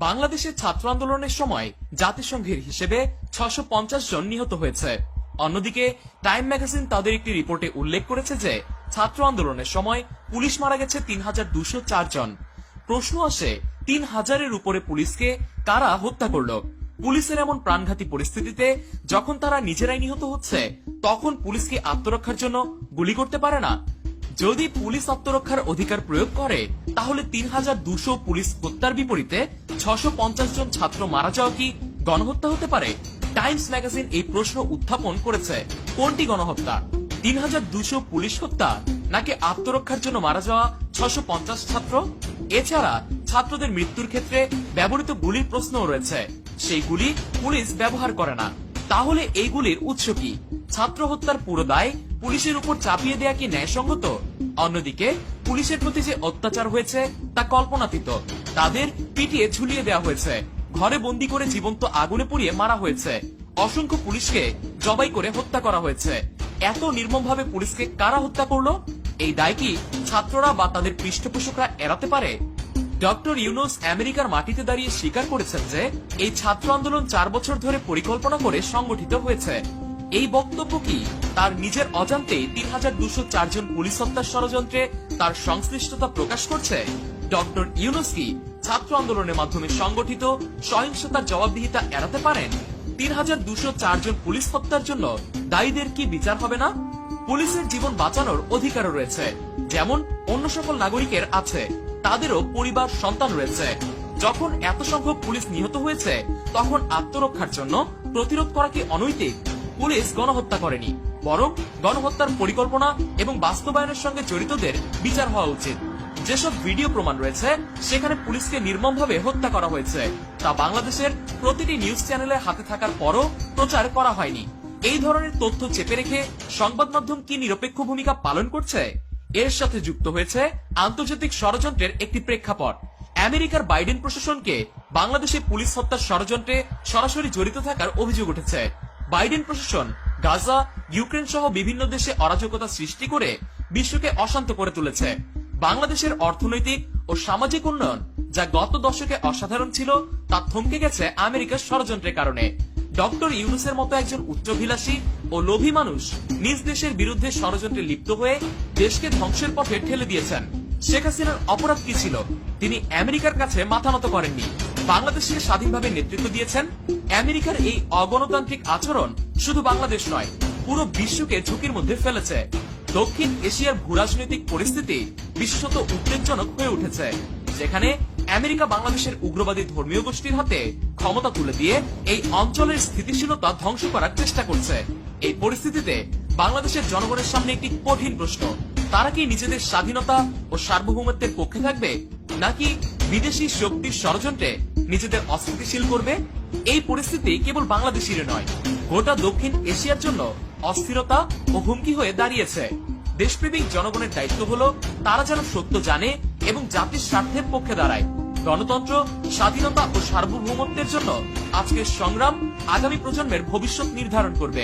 বাংলাদেশের ছাত্র আন্দোলনের সময় জাতিসংঘের হিসেবে 650 জন নিহত হয়েছে। অন্যদিকে টাইম ম্যাগাজিন তাদের একটি রিপোর্টে উল্লেখ করেছে যে ছাত্র আন্দোলনের সময় পুলিশ মারা গেছে 3204 জন। প্রশ্ন আসে, 3000-এর উপরে পুলিশকে কারা হত্যা করলো? পুলিশের এমন প্রাণঘাতী পরিস্থিতিতে যখন তারা নিজেরাই নিহত হচ্ছে, তখন পুলিশ কি আত্মরক্ষার জন্য গুলি করতে পারে না? যদি পুলিশ আত্মরক্ষার অধিকার প্রয়োগ করে, তাহলে 3200 পুলিশ হত্যার বিপরীতে 650 জন ছাত্র মারা যাওয়া কি গণহত্যা হতে পারে? টাইমস ম্যাগাজিন এই প্রশ্ন উত্থাপন করেছে। কোনটি গণহত্যা, 3200 পুলিশ হত্যা নাকি আত্মরক্ষার জন্য মারা যাওয়া 650 ছাত্র? এছাড়া ছাত্রদের মৃত্যুর ক্ষেত্রে ব্যবহৃত গুলির প্রশ্নও রয়েছে। সেই গুলি পুলিশ ব্যবহার করে না। তাহলে এই গুলির উৎস কি? ছাত্র হত্যার পুরো দায় পুলিশের উপর চাপিয়ে দেয়া কি ন্যায়সঙ্গত? অন্যদিকে পুলিশের প্রতি যে অত্যাচার হয়েছে তা কল্পনাতীত। তাদের পিটিয়ে ঝুলিয়ে দেওয়া হয়েছে, ঘরে বন্দী করে জীবন্ত আগুনে পুড়িয়ে মারা হয়েছে, অসংখ্য পুলিশকে জবাই করে হত্যা করা হয়েছে। এত নির্মমভাবে পুলিশকে কারা হত্যা করলো? এই দায় কি ছাত্ররা বা তাদের পৃষ্ঠপোষকরা এড়াতে পারে? ডক্টর ইউনুস আমেরিকার মাটিতে দাঁড়িয়ে স্বীকার করেছেন যে এই ছাত্র আন্দোলন 4 বছর ধরে পরিকল্পনা করে সংগঠিত হয়েছে। এই বক্তব্য কি তার নিজের অজান্তে 3204 জন পুলিশ হত্যার ষড়যন্ত্রে তার সংশ্লিষ্টতা প্রকাশ করছে? ডক্টর ইউনুস কি ছাত্র আন্দোলনের মাধ্যমে সংগঠিত সহিংসতার জবাবদিহিতা এড়াতে পারেন? 3204 জন পুলিশ হত্যার জন্য দায়ীদের কি বিচার হবে না? পুলিশের জীবন বাঁচানোর অধিকারও রয়েছে, যেমন অন্য সকল নাগরিকের আছে। তাদেরও পরিবার, সন্তান রয়েছে। যখন এত সংখ্যক পুলিশ নিহত হয়েছে, তখন আত্মরক্ষার জন্য প্রতিরোধ করা কি অনৈতিক? পুলিশ গণহত্যা করেনি, বরং গণহত্যার পরিকল্পনা এবং বাস্তবায়নের সঙ্গে জড়িতদের বিচার হওয়া উচিত। যেসব ভিডিও প্রমাণ রয়েছে সেখানে পুলিশকে নির্মমভাবে হত্যা করা হয়েছে, তা বাংলাদেশের প্রতিটি নিউজ চ্যানেলের হাতে থাকার পরও প্রচার করা হয়নি। এই ধরনের তথ্য চেপে রেখে সংবাদ মাধ্যম কি নিরপেক্ষ ভূমিকা পালন করছে? এর সাথে যুক্ত হয়েছে আন্তর্জাতিক ষড়যন্ত্রের একটি প্রেক্ষাপট। আমেরিকার বাইডেন প্রশাসনকে বাংলাদেশে পুলিশ হত্যার ষড়যন্ত্রে সরাসরি জড়িত থাকার অভিযোগ উঠেছে। বাইডেন প্রশাসন গাজা, ইউক্রেন সহ বিভিন্ন দেশে অরাজকতা সৃষ্টি করে বিশ্বকে অশান্ত করে তুলেছে। বাংলাদেশের অর্থনৈতিক ও সামাজিক উন্নয়ন, যা গত দশকে অসাধারণ ছিল, তা থমকে গেছে আমেরিকার ষড়যন্ত্রের কারণে। ডক্টর ইউনুসের মতো একজন উচ্চাভিলাষী ও লোভী মানুষ নিজ দেশের বিরুদ্ধে ষড়যন্ত্রে লিপ্ত হয়ে দেশকে ধ্বংসের পথে ঠেলে দিয়েছেন। শেখ হাসিনার অপরাধ কি ছিল? তিনি আমেরিকার কাছে মাথা নত করেননি, বাংলাদেশকে স্বাধীনভাবে নেতৃত্ব দিয়েছেন। আমেরিকার এই অগণতান্ত্রিক আচরণ শুধু বাংলাদেশ নয়, পুরো বিশ্বকে ঝুঁকির মধ্যে ফেলেছে। দক্ষিণ এশিয়ার ভূরাজনৈতিক পরিস্থিতি বিশেষত উদ্বেগজনক হয়ে উঠেছে, যেখানে আমেরিকা বাংলাদেশের উগ্রবাদী ধর্মীয় গোষ্ঠীর হাতে ক্ষমতা তুলে দিয়ে এই অঞ্চলের স্থিতিশীলতা ধ্বংস করার চেষ্টা করছে। এই পরিস্থিতিতে বাংলাদেশের জনগণের সামনে একটি কঠিন প্রশ্ন, তারা কি নিজেদের স্বাধীনতা ও সার্বভৌমত্বের পক্ষে থাকবে, নাকি বিদেশি শক্তির ষড়যন্ত্রে নিজেদের অস্থিতিশীল করবে? এই পরিস্থিতি কেবল বাংলাদেশের নয়, গোটা দক্ষিণ এশিয়ার জন্য অস্থিরতা ও হুমকি হয়ে দাঁড়িয়েছে। দেশপ্রেমিক জনগণের দায়িত্ব হলো তারা যেন সত্য জানে এবং জাতির স্বার্থের পক্ষে দাঁড়ায়। গণতন্ত্র, স্বাধীনতা ও সার্বভৌমত্বের জন্য আজকের সংগ্রাম আগামী প্রজন্মের ভবিষ্যৎ নির্ধারণ করবে।